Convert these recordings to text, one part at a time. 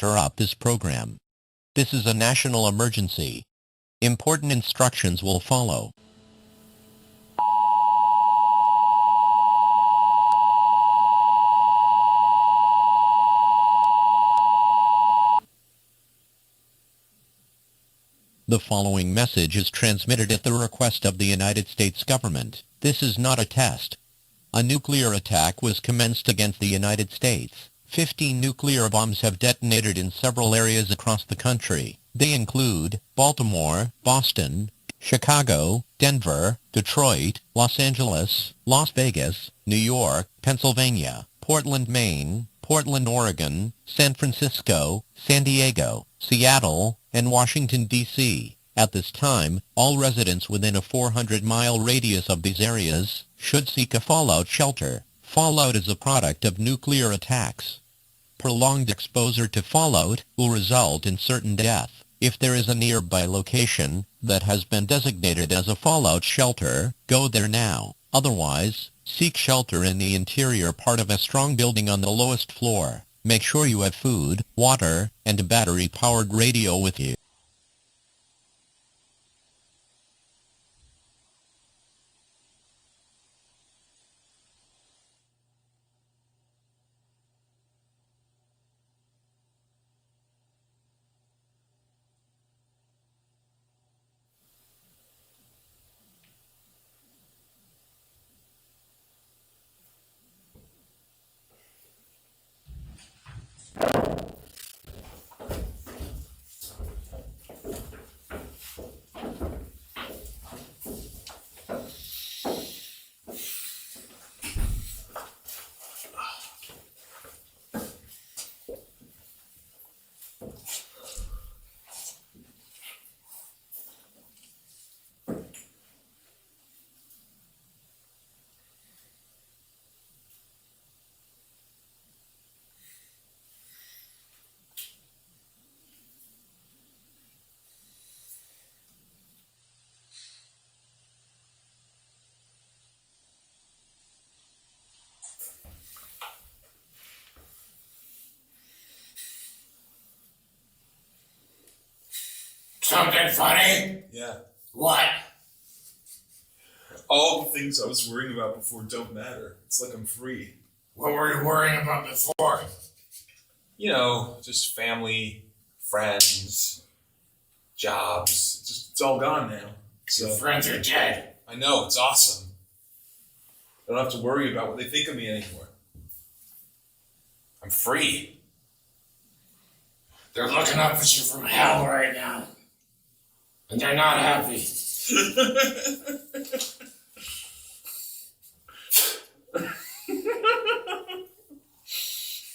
interrupt this program. This is a national emergency. Important instructions will follow. The following message is transmitted at the request of the United States government. This is not a test. A nuclear attack was commenced against the United States. 15 nuclear bombs have detonated in several areas across the country. They include Baltimore, Boston, Chicago, Denver, Detroit, Los Angeles, Las Vegas, New York, Pennsylvania, Portland, Maine, Portland, Oregon, San Francisco, San Diego, Seattle, and Washington, D.C. At this time, all residents within a 400-mile radius of these areas should seek a fallout shelter. Fallout is a product of nuclear attacks. Prolonged exposure to fallout will result in certain death. If there is a nearby location that has been designated as a fallout shelter, go there now. Otherwise, seek shelter in the interior part of a strong building on the lowest floor. Make sure you have food, water, and a battery-powered radio with you. Something funny? Yeah. What? All the things I was worrying about before don't matter. It's like I'm free. What were you worrying about before? You know, just family, friends, jobs. It's all gone now. So Your friends are dead. I know, it's awesome. I don't have to worry about what they think of me anymore. I'm free. They're looking up at you from hell right now. And they're not happy.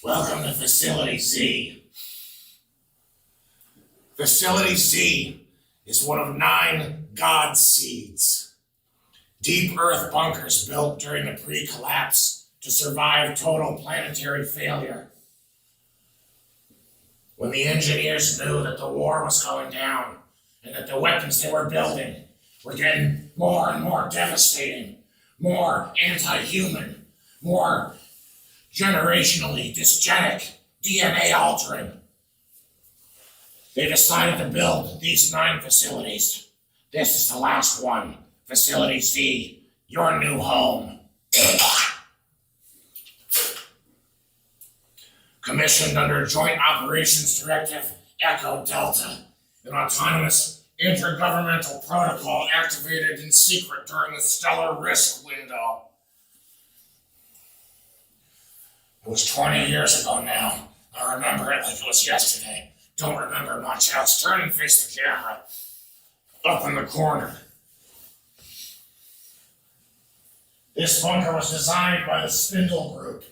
Welcome to Facility Z. Facility Z is one of 9 God seeds. Deep Earth bunkers built during the pre-collapse to survive total planetary failure. When the engineers knew that the war was going down and that the weapons they were building were getting more and more devastating, more anti-human, more generationally dysgenic, DNA altering, they decided to build these 9 facilities. This is the last one, Facility Z, your new home. Commissioned under Joint Operations Directive Echo Delta, an autonomous intergovernmental protocol activated in secret during the stellar risk window. It was 20 years ago now. I remember it like it was yesterday. Don't remember much else. Turn and face the camera. Up in the corner. This bunker was designed by the Spindle Group,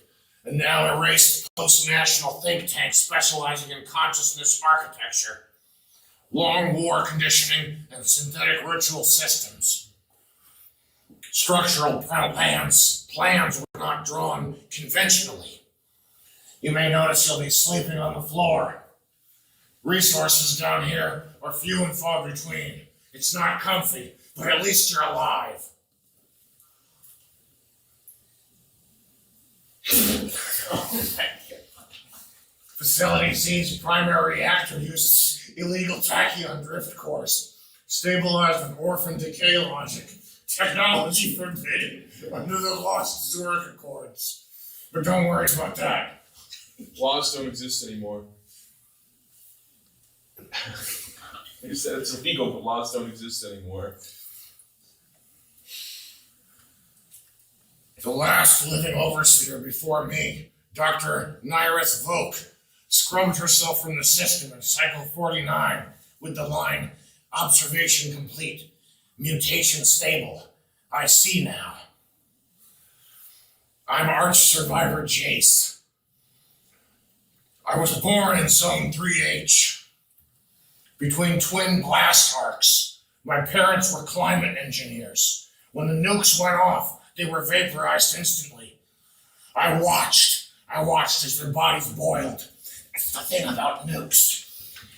and now erased post-national think tank specializing in consciousness architecture, long war conditioning, and synthetic ritual systems. Structural plans were not drawn conventionally. You may notice you'll be sleeping on the floor. Resources down here are few and far between. It's not comfy, but at least you're alive. Oh, thank you. Facility Z's primary reactor uses illegal tachyon drift cores, stabilized with orphan decay logic, technology forbidden under the Lost Zurich Accords. But don't worry about that. Laws don't exist anymore. You said it's illegal, but laws don't exist anymore. The last living overseer before me, Dr. Nyrith Volk, scrubbed herself from the system in cycle 49 with the line, observation complete, mutation stable. I see now. I'm arch survivor Jace. I was born in Zone 3H. Between twin blast arcs, my parents were climate engineers. When the nukes went off, they were vaporized instantly. I watched as their bodies boiled. That's the thing about nukes.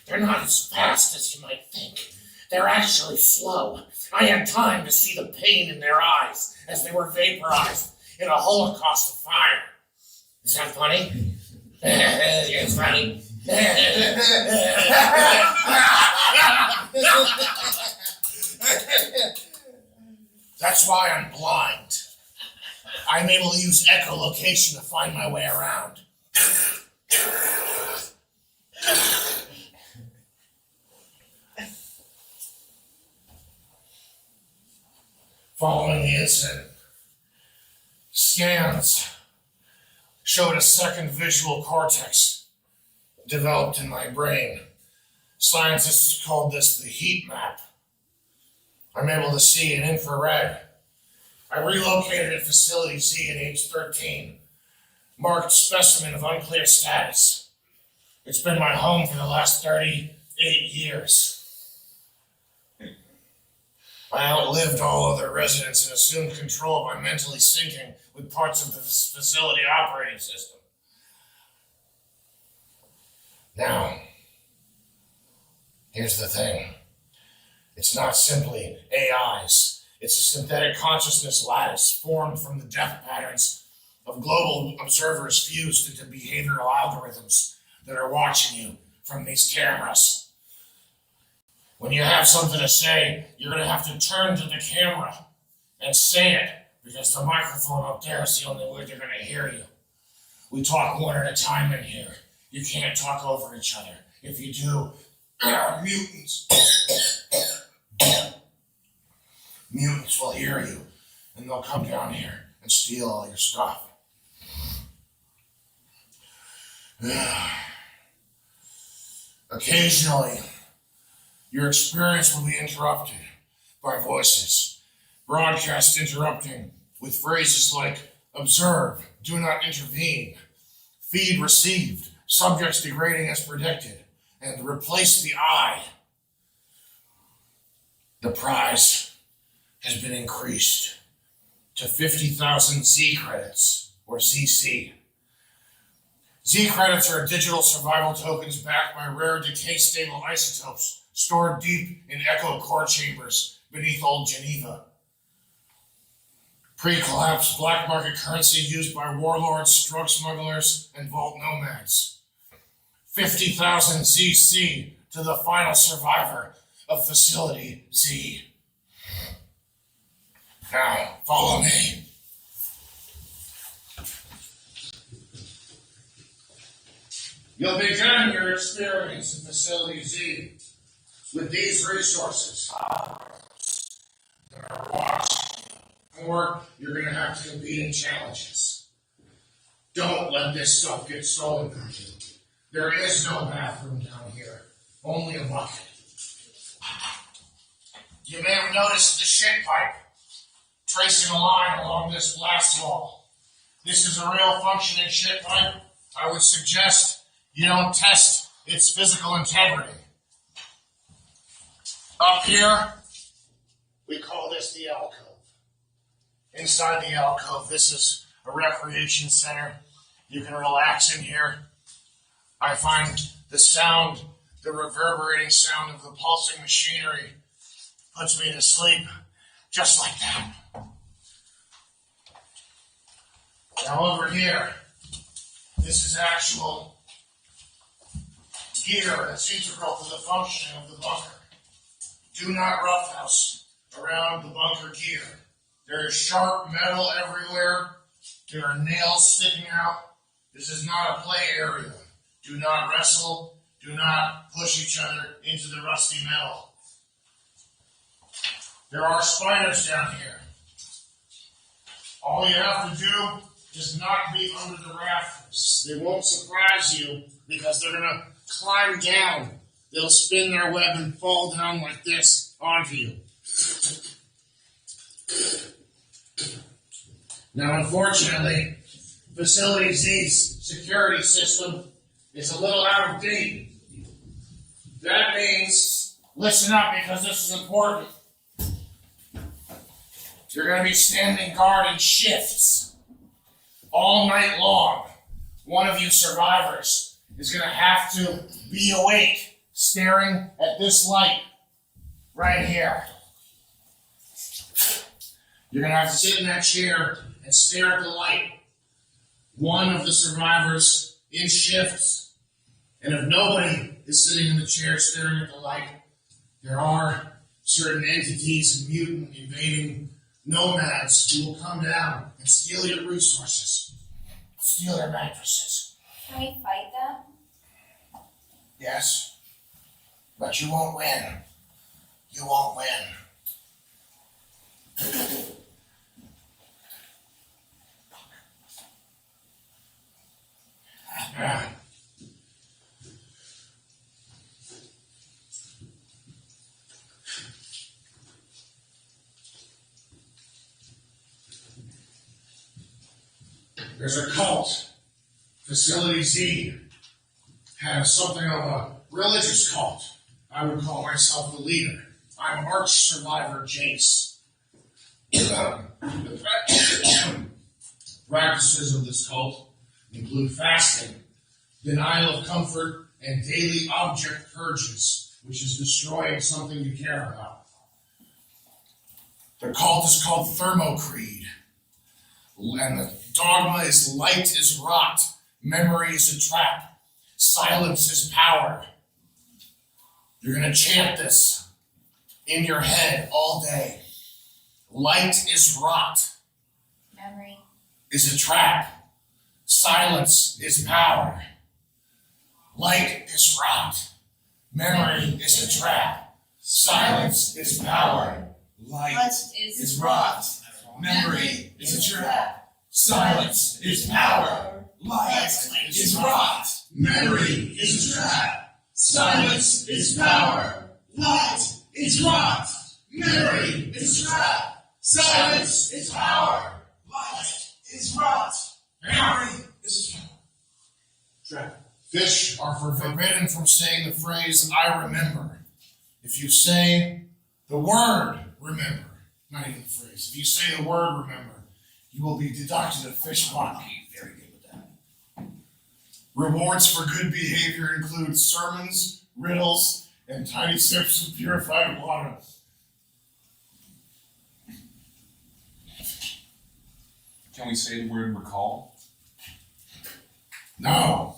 They're not as fast as you might think. They're actually slow. I had time to see the pain in their eyes as they were vaporized in a holocaust of fire. Is that funny? It's funny. That's why I'm blind. I'm able to use echolocation to find my way around. Following the incident, scans showed a second visual cortex developed in my brain. Scientists called this the heat map. I'm able to see in infrared. I relocated at Facility Z at age 13, marked specimen of unclear status. It's been my home for the last 38 years. I outlived all other residents and assumed control by mentally syncing with parts of the facility operating system. Now, here's the thing. It's not simply AIs. It's a synthetic consciousness lattice formed from the death patterns of global observers fused into behavioral algorithms that are watching you from these cameras. When you have something to say, you're going to have to turn to the camera and say it, because the microphone up there is the only way they're going to hear you. We talk one at a time in here. You can't talk over each other. If you do, mutants. Mutants will hear you, and they'll come down here and steal all your stuff. Occasionally, your experience will be interrupted by voices, broadcast interrupting with phrases like observe, do not intervene, feed received, subjects degrading as predicted, and replace the I. The prize has been increased to 50,000 Z credits, or ZC. Z credits are digital survival tokens backed by rare decay-stable isotopes stored deep in echo core chambers beneath Old Geneva. Pre-collapse black market currency used by warlords, drug smugglers, and vault nomads. 50,000 ZC to the final survivor of Facility Z. Now, follow me. You'll begin your experience in Facility Z with these resources. They're watching you, or you're going to have to compete in challenges. Don't let this stuff get stolen from you. There is no bathroom down here, only a bucket. You may have noticed the shit pipe tracing a line along this blast wall. This is a real functioning shit pipe. I would suggest you don't test its physical integrity. Up here, we call this the alcove. Inside the alcove, this is a recreation center. You can relax in here. I find the sound, the reverberating sound of the pulsing machinery puts me to sleep just like that. Now over here, this is actual gear that's integral to the functioning of the bunker. Do not roughhouse around the bunker gear. There is sharp metal everywhere. There are nails sticking out. This is not a play area. Do not wrestle. Do not push each other into the rusty metal. There are spiders down here. All you have to do is not be under the rafters. They won't surprise you because they're going to climb down. They'll spin their web and fall down like this onto you. Now, unfortunately, Facility Z's security system is a little out of date. That means, listen up because this is important. You're going to be standing guard in shifts all night long. One of you survivors is going to have to be awake, staring at this light right here. You're going to have to sit in that chair and stare at the light. One of the survivors in shifts, and if nobody is sitting in the chair staring at the light, there are certain entities and mutant invading nomads who will come down and steal your resources, steal your mattresses. Can we fight them? Yes, but you won't win. You won't win. There's a cult. Facility Z has something of a religious cult. I would call myself the leader. I'm arch survivor Jace. The practices of this cult include fasting, denial of comfort, and daily object purges, which is destroying something you care about. The cult is called Thermocreed, and the dogma is light is rot, memory is a trap, silence is power. You're going to chant this in your head all day. Light is rot. Memory Is a trap. Silence is power. Light is rot. Memory is a trap. Silence is power. Light is rot. Memory is a trap. Silence is power. Light is rot. Memory is a trap. Silence is power. Light is rot. Memory is a trap. Silence is power. Light is rot. Memory is a trap. Fish are forbidden from saying the phrase, I remember. If you say the word remember, not even the phrase, if you say the word remember, you will be deducted a fish buck. Very good with that. Rewards for good behavior include sermons, riddles, and tiny sips of purified water. Can we say the word recall? No.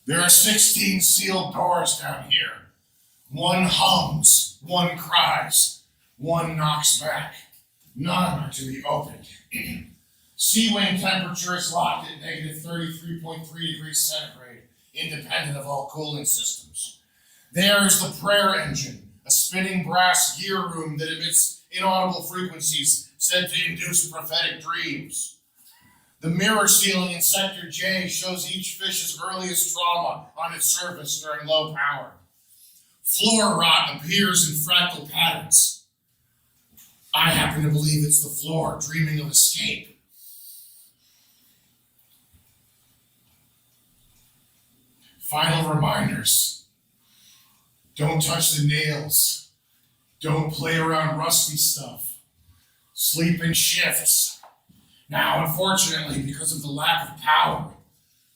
There are 16 sealed doors down here. One hums, one cries, one knocks back. None are to be opened. Sea wing temperature is locked at negative 33.3 degrees centigrade, independent of all cooling systems. There is the prayer engine, a spinning brass gear room that emits inaudible frequencies said to induce prophetic dreams. The mirror ceiling in Sector J shows each fish's earliest trauma on its surface during low power. Floor rot appears in fractal patterns. I happen to believe it's the floor dreaming of escape. Final reminders. Don't touch the nails. Don't play around rusty stuff. Sleep in shifts. Now, unfortunately, because of the lack of power,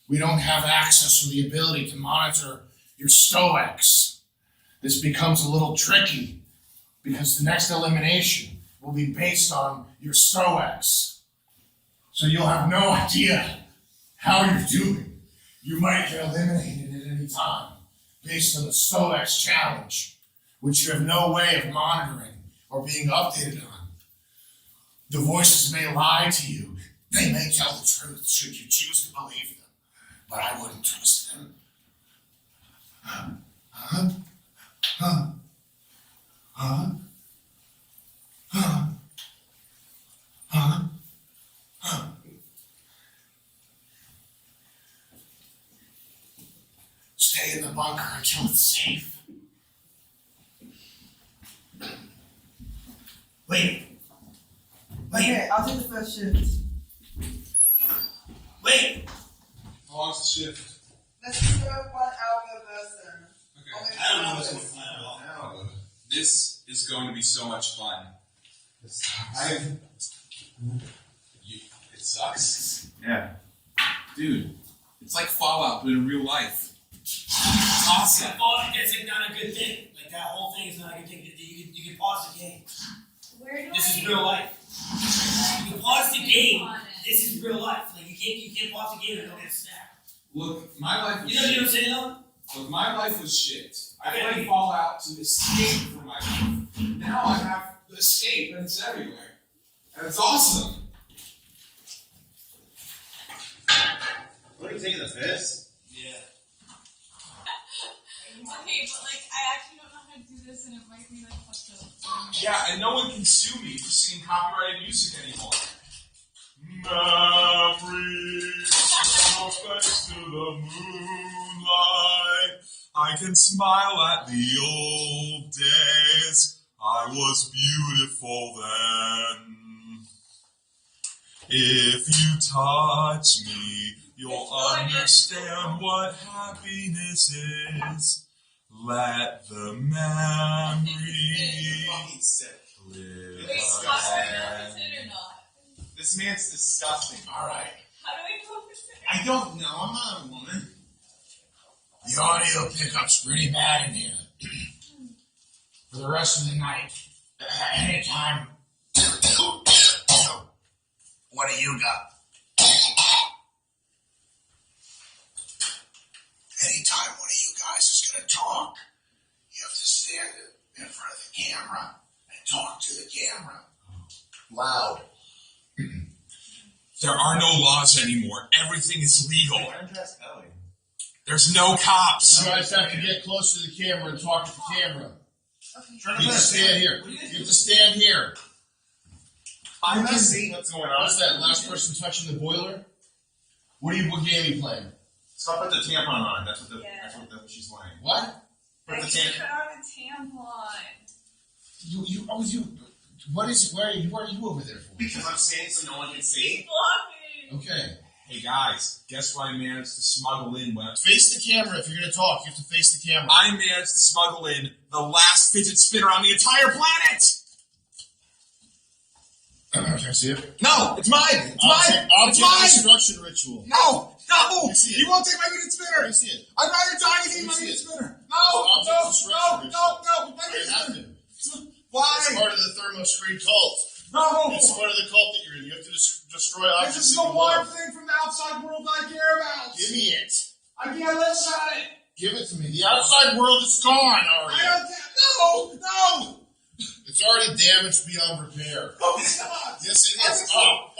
we don't have access or the ability to monitor your stoics. This becomes a little tricky because the next elimination will be based on your stoics. So you'll have no idea how you're doing. You might get eliminated at any time based on the Stolex challenge, which you have no way of monitoring or being updated on. The voices may lie to you. They may tell the truth should you choose to believe them, but I wouldn't trust them. Stay in the bunker until it's safe. Wait. Okay, I'll take the first shift. Wait. How long's the shift? Let's do 1 hour per person. Okay. Okay. I don't know this one's plan at all. This is going to be so much fun. It sucks. Yeah. Dude, it's like Fallout, but in real life. It's awesome. Oh, that's like not a good thing. Like that whole thing is not a good thing. You can pause the game. Where do This I is real life. You can pause the game. on it? This is real life. Like you can't pause the game and don't get snapped. Look, my life was You know what I'm shit. saying though? Look, my life was shit. I Yeah. played Fallout to escape from my life. Now I have the escape and it's everywhere. And it's awesome. What are you taking the piss? Yeah. Okay, but like I actually don't know how to do this and it might be like fucked up. Yeah, and no one can sue me for singing copyrighted music anymore. Memories no face to the moonlight. I can smile at the old days. I was beautiful then. If you touch me, you'll understand what happiness is. Let the memory Fucking sick. live Wait, It's how do we again. focus it or not? This man's disgusting. Alright. How do we focus it? I don't know. I'm not a woman. The audio pickup's pretty bad in here. For the rest of the night. Anytime. What do you got? Anytime one of you guys is gonna talk, you have to stand in front of the camera and talk to the camera. Loud. There are no laws anymore. Everything is legal. Undress Ellie. There's no cops. You guys have to get close to the camera and talk to the camera. Okay. You have to stand here. You have to stand here. I'm not seeing what's going on. What's that? Last person touching the boiler? What game are you playing? Stop put the tampon on. That's what Yeah. she's wearing. What? Put I the can tampon. put on a tampon. Where are you over there for? Because I'm standing so no one can He's see. blocking. Okay. Hey guys, guess what I managed to smuggle in, Wes? Face the camera if you're going to talk. You have to face the camera. I managed to smuggle in the last fidget spinner on the entire planet! Can I see it? No, it's mine! It's mine! It's Object mine! destruction ritual. No! No! You see it. You won't take my fidget spinner! I see it. I'd rather die than You eat my see fidget it. spinner! It's object destruction No! My I fidget have spinner! to. Why? It's part of the thermoscreen cult. No! It's part of the cult that you're in. You have to destroy This objects. is that the you one love. thing from the outside world I care about! Give me it. I can't live without it! Give it to me. The outside world is gone already. I don't No! It's already damaged beyond repair. No, it's not! Yes, it is. Oh,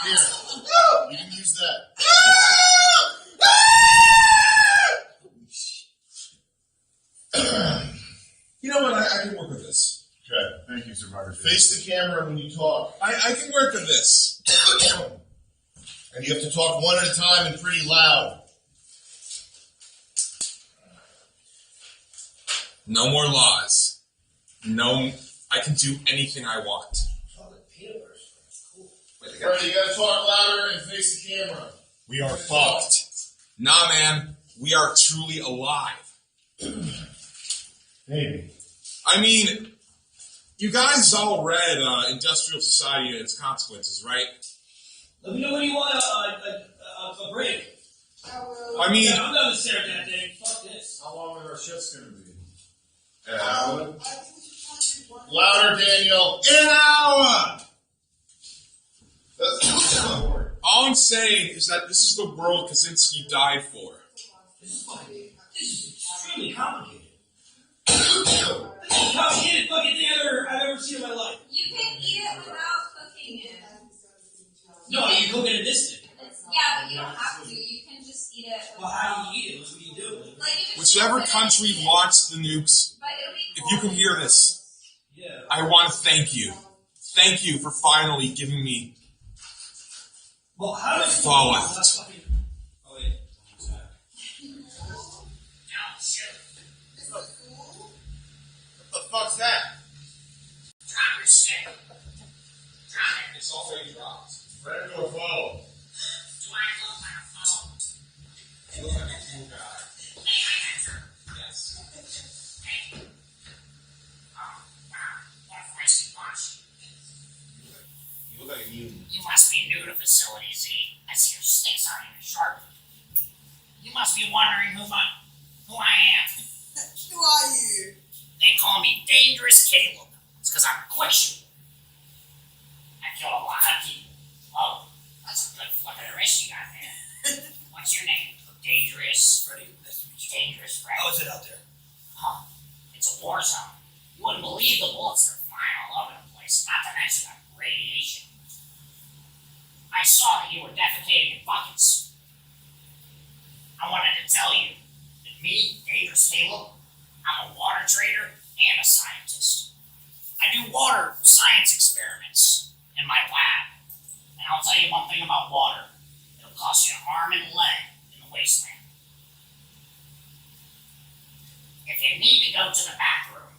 here. You can use that. You know what? I can work with this. Okay, thank you, Survivor. Face the camera when you talk. I can work with this. And you have to talk one at a time and pretty loud. No more laws. No, I can do anything I want. Wait, Alright, you gotta talk louder and face the camera. we are fucked. Nah, man. We are truly alive. Maybe. I mean, you guys all read Industrial Society and Its Consequences, right? Let me know when you want a break. I mean, Yeah, I'm done with staring at that thing. Fuck this. How long are our shifts gonna be? Louder, Daniel. in an hour! All I'm saying is that this is the world Kaczynski died for. This is extremely complicated. This is the most complicated fucking thing I've ever seen in my life. You can eat it without cooking it. No, you cook it in this thing. Yeah, but you don't have to. You can just eat it. Well, how do you eat it? What do you do? Like you just Whichever country launched the nukes, but it'll be if you can hear this, Yeah. I want to thank you. Thank you for finally giving me Well, how does Fallout. Oh, wait. Don't shoot. What the fuck's that? Drop your stick. Drop it. It's already dropped. Ready to a foe. Do I look like a phone? You look like a cool guy. May I enter? Yes. Hey. Oh, wow. What a feisty bunch. You look like a mutant. You must be new to Facility Z. I see your sticks aren't even sharp. You must be wondering who I am. Who are you? They call me Dangerous Caleb. It's because I'm quick shooter. I kill a lot of people. Oh, that's a good flick of the wrist you got there. What's your name? Dangerous. Freddie, nice to meet you. Dangerous Fred. How is it out there? Huh. It's a war zone. You wouldn't believe the bullets are flying all over the place, not to mention the radiation. I saw that you were defecating in buckets. I wanted to tell you that me, Dangerous Caleb, I'm a water trader and a scientist. I do water science experiments in my lab. And I'll tell you one thing about water. It'll cost you an arm and a leg in the wasteland. If you need to go to the bathroom,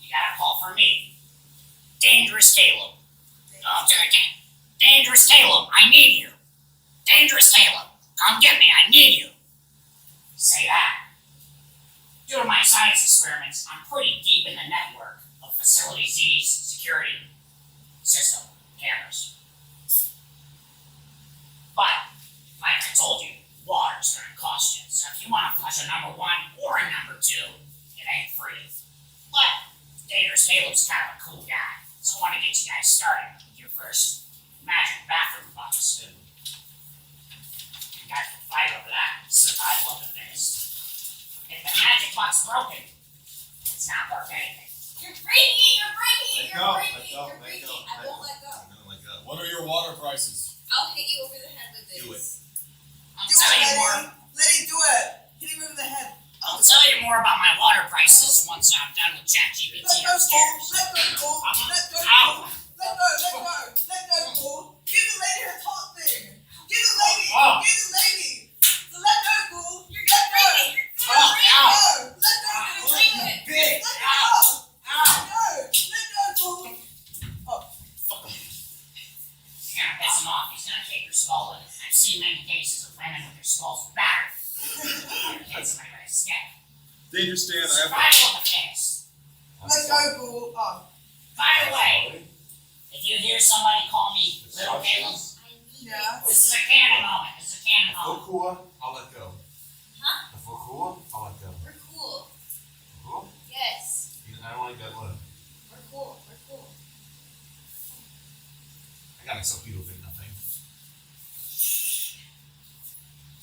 you gotta call for me. Dangerous Caleb. Dangerous Caleb, I need you. Dangerous Caleb, come get me, I need you. Say that. Due to my science experiments, I'm pretty deep in the network of Facility Z's security system cameras. But, like I told you, water's gonna cost you. So if you want to flush a number 1 or a number 2, it ain't free. But Dangerous Caleb's kind of a cool guy, so I want to get you guys started with your first magic bathroom box. You guys can fight over that. Survival of the fittest. If the magic box is broken, it's not worth anything. You're breaking it. You're breaking it. You're breaking it. Let You're go. breaking it. I won't let go. Let go. What are your water prices? I'll hit you over the head with this. Do it. I'll Do tell it, you more. Letty, do it. Hit him over the head. I'll tell you more about my water prices once I'm done with ChatGPT Let go, Paul. upstairs. Let go, Paul. Let go, Ow. Paul. Let go, let go. Let go, Paul. Give the lady her top thing. Give the lady. Oh. Give the lady. So let go, Paul. You're Let go. breaking it. Oh, ow. Let go. Bring it. Big. Let go. Ow. Let go. Let go, Paul. You're gonna piss him off. He's gonna kick your skull in. I've seen many cases of women with their skulls battered. Hit somebody with a stick. Danger Stan, I have Survival of the fittest. Let go, Paul. Oh. By the way, if you hear somebody call me Little Caleb, I need Yeah. this is a canon moment. This is a canon moment. Cool, I'll let go. Huh? If we're cool, I'll let go. We're cool. Cool? Yes. I don't like that look. We're cool. We're cool. I got myself people think nothing.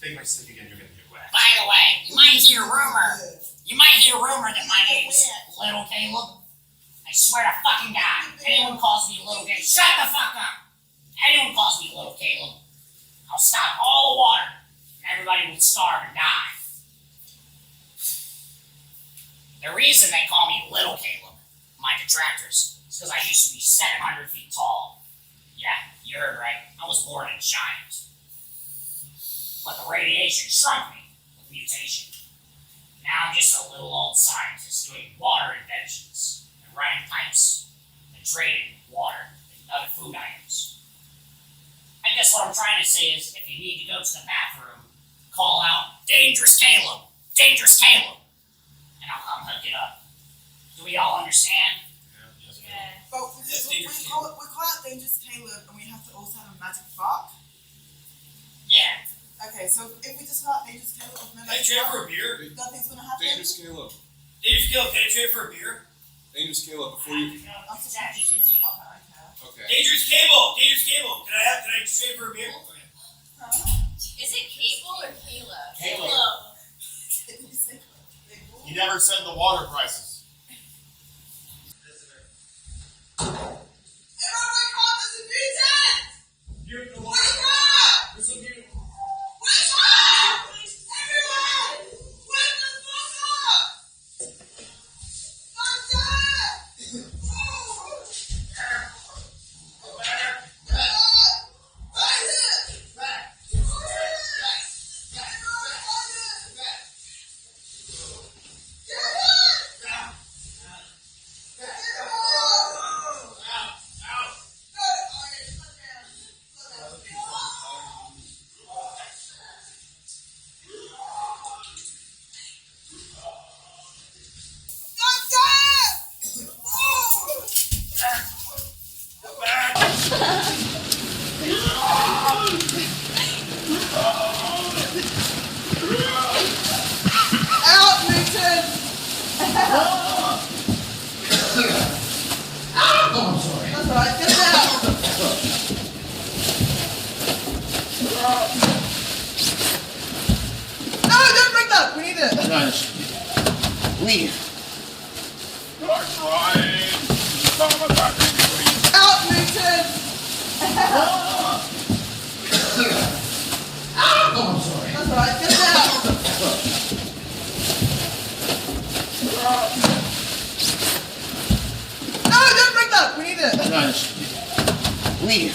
Take my stick again, you're gonna get whacked. By the way, you might hear rumor. You might hear rumor that my name's Little Caleb. I swear to fucking God, anyone calls me Little Caleb, shut the fuck up. Anyone calls me Little Caleb, I'll stop all the water, and everybody will starve and die. The reason they call me Little Caleb, my detractors, is because I used to be 700 feet tall. Yeah, you heard right. I was born a giant. But the radiation shrunk me with mutation. Now I'm just a little old scientist doing water inventions and running pipes and trading water and other food items. I guess what I'm trying to say is if you need to go to the bathroom, call out Dangerous Caleb, Dangerous Caleb, and I'll come hook it up. Do we all understand? Yeah. But we call it Dangerous Caleb, and we have to also have a magic fuck. Yeah. Okay, so if we just call it Dangerous Caleb with no Can I magic trade fuck, for a beer? nothing's gonna happen. Dangerous Caleb. Dave Scale, can I trade for a beer? Dangerous Caleb, before you. I'm surprised you shouldn't fuck her, okay. Okay. Dangerous cable. Dangerous cable. Can I trade for a beer? Is it Cable or Caleb? Caleb. He never said the water prices. Everyone wake up! It's a mutant! You're the Wake up! There's a mutant. Wake up! Everyone! Wake the fuck up! I'm dead! Out, Mutant! Oh, I'm sorry. That's right, get it out! No, don't break that! We need it! Nice. We. Out, Mutant! Oh, I'm sorry. That's right, get it out! No, don't break that! We need it! Nice. We.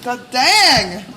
God dang!